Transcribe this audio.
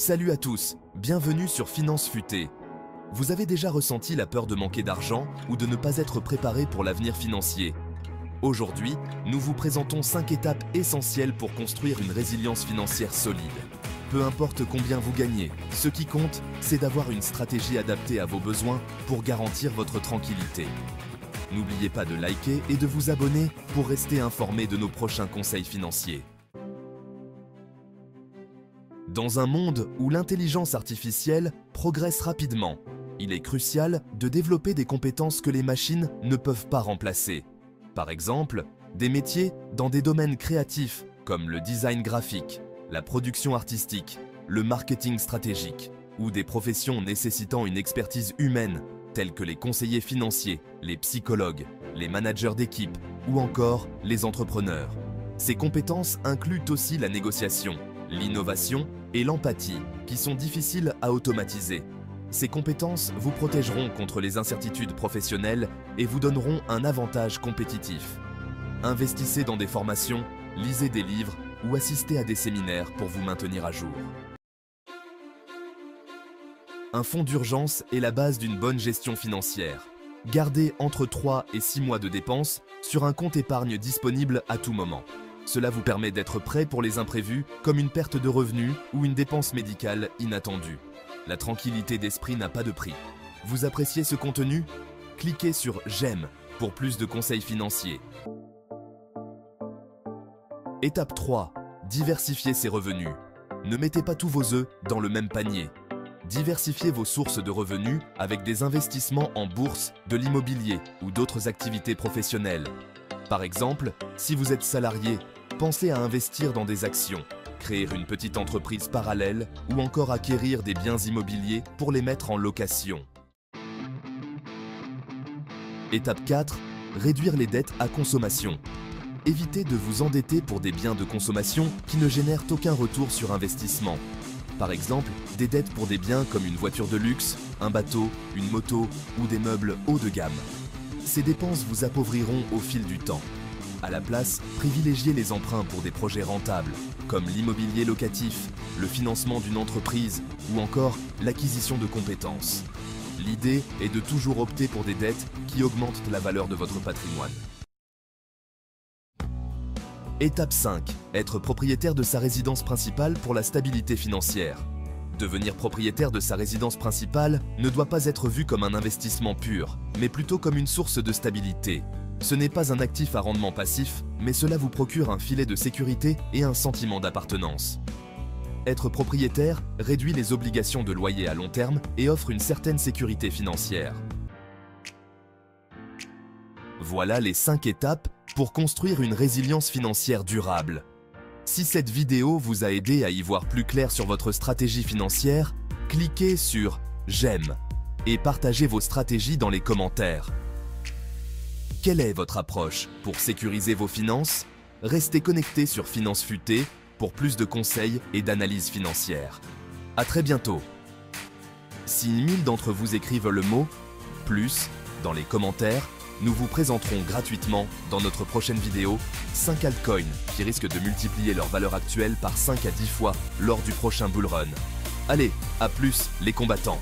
Salut à tous, bienvenue sur Finance Futée. Vous avez déjà ressenti la peur de manquer d'argent ou de ne pas être préparé pour l'avenir financier? Aujourd'hui, nous vous présentons 5 étapes essentielles pour construire une résilience financière solide. Peu importe combien vous gagnez, ce qui compte, c'est d'avoir une stratégie adaptée à vos besoins pour garantir votre tranquillité. N'oubliez pas de liker et de vous abonner pour rester informé de nos prochains conseils financiers. Dans un monde où l'intelligence artificielle progresse rapidement, il est crucial de développer des compétences que les machines ne peuvent pas remplacer. Par exemple, des métiers dans des domaines créatifs comme le design graphique, la production artistique, le marketing stratégique, ou des professions nécessitant une expertise humaine telles que les conseillers financiers, les psychologues, les managers d'équipe ou encore les entrepreneurs. Ces compétences incluent aussi la négociation, l'innovation et l'empathie, qui sont difficiles à automatiser. Ces compétences vous protégeront contre les incertitudes professionnelles et vous donneront un avantage compétitif. Investissez dans des formations, lisez des livres ou assistez à des séminaires pour vous maintenir à jour. Un fonds d'urgence est la base d'une bonne gestion financière. Gardez entre 3 et 6 mois de dépenses sur un compte épargne disponible à tout moment. Cela vous permet d'être prêt pour les imprévus, comme une perte de revenus ou une dépense médicale inattendue. La tranquillité d'esprit n'a pas de prix. Vous appréciez ce contenu? Cliquez sur « J'aime » pour plus de conseils financiers. Étape 3. Diversifiez ses revenus. Ne mettez pas tous vos œufs dans le même panier. Diversifiez vos sources de revenus avec des investissements en bourse, de l'immobilier ou d'autres activités professionnelles. Par exemple, si vous êtes salarié, pensez à investir dans des actions, créer une petite entreprise parallèle ou encore acquérir des biens immobiliers pour les mettre en location. Étape 4. Réduire les dettes à consommation. Évitez de vous endetter pour des biens de consommation qui ne génèrent aucun retour sur investissement. Par exemple, des dettes pour des biens comme une voiture de luxe, un bateau, une moto ou des meubles haut de gamme. Ces dépenses vous appauvriront au fil du temps. À la place, privilégiez les emprunts pour des projets rentables, comme l'immobilier locatif, le financement d'une entreprise ou encore l'acquisition de compétences. L'idée est de toujours opter pour des dettes qui augmentent la valeur de votre patrimoine. Étape 5. Être propriétaire de sa résidence principale pour la stabilité financière. Devenir propriétaire de sa résidence principale ne doit pas être vu comme un investissement pur, mais plutôt comme une source de stabilité. Ce n'est pas un actif à rendement passif, mais cela vous procure un filet de sécurité et un sentiment d'appartenance. Être propriétaire réduit les obligations de loyer à long terme et offre une certaine sécurité financière. Voilà les 5 étapes pour construire une résilience financière durable. Si cette vidéo vous a aidé à y voir plus clair sur votre stratégie financière, cliquez sur « J'aime » et partagez vos stratégies dans les commentaires. Quelle est votre approche pour sécuriser vos finances? Restez connectés sur Finance Futée pour plus de conseils et d'analyses financières. À très bientôt. Si 1000 d'entre vous écrivent le mot « plus » dans les commentaires, nous vous présenterons gratuitement, dans notre prochaine vidéo, 5 altcoins qui risquent de multiplier leur valeur actuelle par 5 à 10 fois lors du prochain bull run. Allez, à plus les combattants!